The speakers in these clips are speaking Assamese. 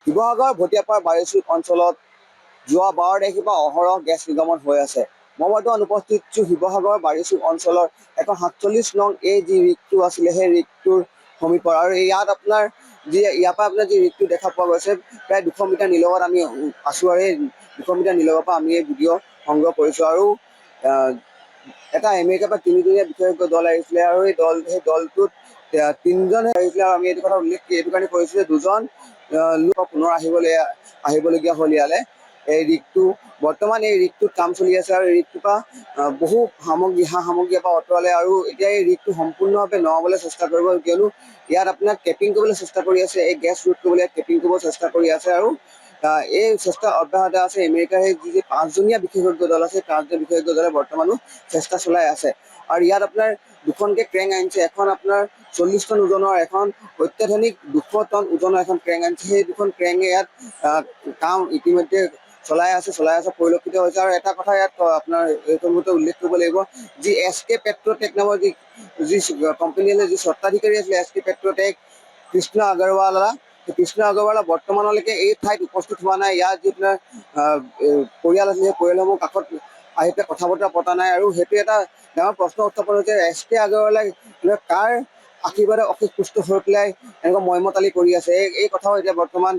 শিৱসাগৰ ভটিয়াপাৰ বাৰিচুক অঞ্চলত যোৱা 12 তাৰিখৰ পৰা অহৰহ গেছ নিৰ্গমন হৈ আছে। মই বৰ্তমান উপস্থিত আছোঁ শিৱসাগৰ বাৰিচুক অঞ্চলৰ এখন 47 নং এই যি ৰিকটো আছিলে সেই ৰিকটোৰ সমীপৰ আৰু ইয়াত আপোনাৰ ইয়াৰ পৰা আপোনাৰ যি ৰিকটো দেখা পোৱা গৈছে প্ৰায় 200 মিটাৰ নিলগত আমি আছোঁ আৰু এই 200 মিটাৰ নিলগৰ পৰা আমি এই ভিডিঅ' সংগ্ৰহ কৰিছোঁ আৰু এটা আমেৰিকাৰ পৰা 3জনীয়া বিশেষজ্ঞ দল আহিছিলে আৰু সেই দলটোত 3জন আহিছিলে আৰু আমি এইটো কথা এইটো কাৰণে কৈছোঁ যে 2জন লোক পুনৰ আহিবলগীয়া হ'ল ইয়ালৈ। এই ৰিকটো বৰ্তমান এই ৰিকটোত কাম চলি আছে আৰু এই ৰিকটোৰ পৰা বহু সামগ্ৰীৰ পৰা আঁতৰালে আৰু এতিয়া এই ৰিকটো সম্পূৰ্ণভাৱে নমাবলৈ চেষ্টা কৰিব, কিয়নো ইয়াত আপোনাৰ কেপিং কৰিবলৈ চেষ্টা কৰি আছে, এই গেছ ৰোধ কৰিবলৈ কেপিং কৰিব চেষ্টা কৰি আছে আৰু এই চেষ্টা অব্যাহত আছে। আমেৰিকাৰ যি 5জনীয়া বিশেষজ্ঞ দল আছে, 5জনীয়া বিশেষজ্ঞ দলে বৰ্তমানো চেষ্টা চলাই আছে আৰু ইয়াত আপোনাৰ দুখনকৈ ক্ৰেং আনিছে। এখন আপোনাৰ 40 টন ওজনৰ, এখন অত্যাধুনিক 200 টন ওজনৰ এখন ক্ৰেং আনিছে। সেই দুখন ক্ৰেঙে ইয়াত কাম ইতিমধ্যে চলাই আছে পৰিলক্ষিত হৈছে। আৰু এটা কথা ইয়াত আপোনাৰ এইটো উল্লেখ কৰিব লাগিব, যি SK পেট্ৰটেক নামৰ যি কোম্পানী আছিলে, যি স্বত্বাধিকাৰী আছিলে SK পেট্ৰটেক কৃষ্ণ আগৰৱালা বৰ্তমানলৈকে এই ঠাইত উপস্থিত হোৱা নাই। ইয়াৰ যি আপোনাৰ পৰিয়াল আছে সেই পৰিয়ালসমূহ কাষত আহি পেলাই কথা বতৰা পতা নাই আৰু সেইটো এটা ডাঙৰ প্ৰশ্ন উত্থাপন হৈছে, SK আগৰৱালাই কাৰ আশীৰ্বাদে অশেষ সুস্থ হৈ পেলাই এনেকুৱা ময়মতালি কৰি আছে। এই কথাও এতিয়া বৰ্তমান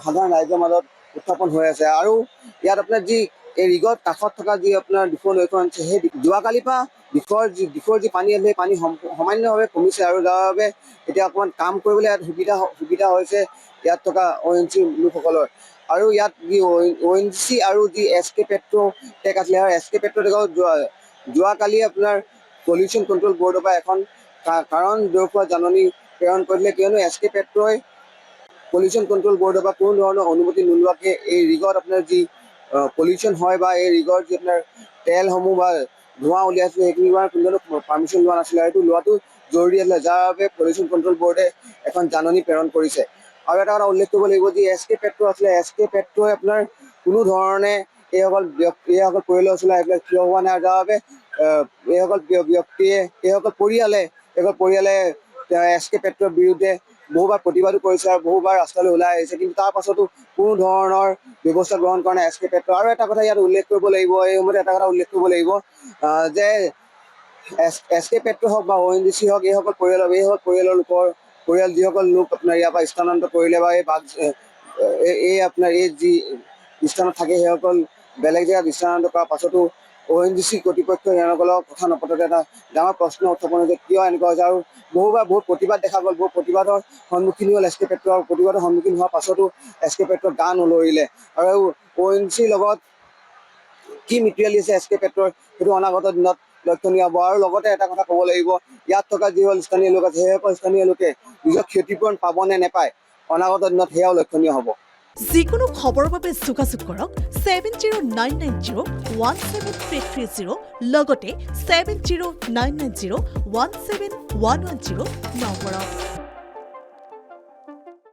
সাধাৰণ ৰাইজৰ মাজত উত্থাপন হৈ আছে। আৰু ইয়াত আপোনাৰ যি এই ৰিগৰ কাষত থকা যি আপোনাৰ দিখৌ নৈখন আছে, সেই যোৱাকালিৰ পৰা দিখৌৰ যি পানী আছে সেই পানী সামান্যভাৱে কমিছে আৰু যাৰ বাবে এতিয়া অকণমান কাম কৰিবলৈ ইয়াত সুবিধা হৈছে ইয়াত থকা ONGC লোকসকলৰ। আৰু ইয়াত যি ONGC আৰু যি SK পেট্ৰটেক আছিলে আৰু SK পেট্ৰটেকৰ যোৱাকালি আপোনাৰ পলিউশ্যন কণ্ট্ৰল বৰ্ডৰ পৰা এখন কাৰণ দৰ্শোৱা জাননী প্ৰেৰণ কৰিলে, কিয়নো SK পেট্ৰই পলিউশ্যন কণ্ট্ৰল বৰ্ডৰ পৰা কোনো ধৰণৰ অনুমতি নোলোৱাকৈ এই ৰিগত আপোনাৰ যি পলিউশ্যন হয় বা এই ৰিগৰ যি আপোনাৰ তেলসমূহ বা ধোঁৱা উলিয়াইছিলে সেইখিনি কোনো ধৰণৰ পাৰ্মিশ্যন লোৱা নাছিলে। সেইটো লোৱাটো জৰুৰী আছিলে, যাৰ বাবে পলিউশ্যন কণ্ট্ৰল বৰ্ডে এখন জাননী প্ৰেৰণ কৰিছে। আৰু এটা কথা উল্লেখ কৰিব লাগিব, যি SK পেট্ৰ আছিলে, SK পেট্ৰই আপোনাৰ কোনো ধৰণে এইসকল পৰিয়ালৰ ওচৰলৈ আহি পেলাই থিয় হোৱা নাই, যাৰ বাবে এইসকল পৰিয়ালে SK পেট্ৰৰ বিৰুদ্ধে বহুবাৰ প্ৰতিবাদো কৰিছে আৰু বহুবাৰ ৰাস্তালৈ ওলাই আহিছে, কিন্তু তাৰ পাছতো কোনো ধৰণৰ ব্যৱস্থা গ্ৰহণ কৰা নাই SK পেট্ৰ। আৰু এটা কথা ইয়াত উল্লেখ কৰিব লাগিব, এই সময়তে এটা কথা উল্লেখ কৰিব লাগিব যে SK পেট্ৰ হওক বা ONGC হওক, এইসকল পৰিয়াল যিসকল লোক আপোনাৰ ইয়াৰ পৰা স্থানান্তৰ কৰিলে বা এই যি স্থানত থাকে সেইসকল বেলেগ জেগাত স্থানান্তৰ কৰাৰ পাছতো ONGC কৰ্তৃপক্ষই তেওঁলোকৰ কথা নপতাতে এটা ডাঙৰ প্ৰশ্ন উত্থাপন হৈছে, কিয় এনেকুৱা হৈছে। আৰু বহুত প্ৰতিবাদ দেখা গ'ল, বহুত প্ৰতিবাদৰ সন্মুখীন হ'ল SK পেট্ৰ, আৰু প্ৰতিবাদৰ সন্মুখীন হোৱাৰ পাছতো SK পেট্ৰৰ গা নলৰিলে আৰু ONGCৰ লগত কি মিত্ৰালি আছে SK পেট্ৰৰ, সেইটো অনাগত দিনত লক্ষণীয় হ'ব। আৰু লগতে এটা কথা ক'ব লাগিব, ইয়াত থকা যিসকল স্থানীয় লোক আছে সেইসকল স্থানীয় লোকে নিজৰ ক্ষতিপূৰণ পাব নে নেপায়, অনাগত দিনত সেয়াও লক্ষণীয় হ'ব। যিকোনো খবৰৰ বাবে যোগাযোগ কৰক 7099017330 লগতে 7099017110 নম্বৰত।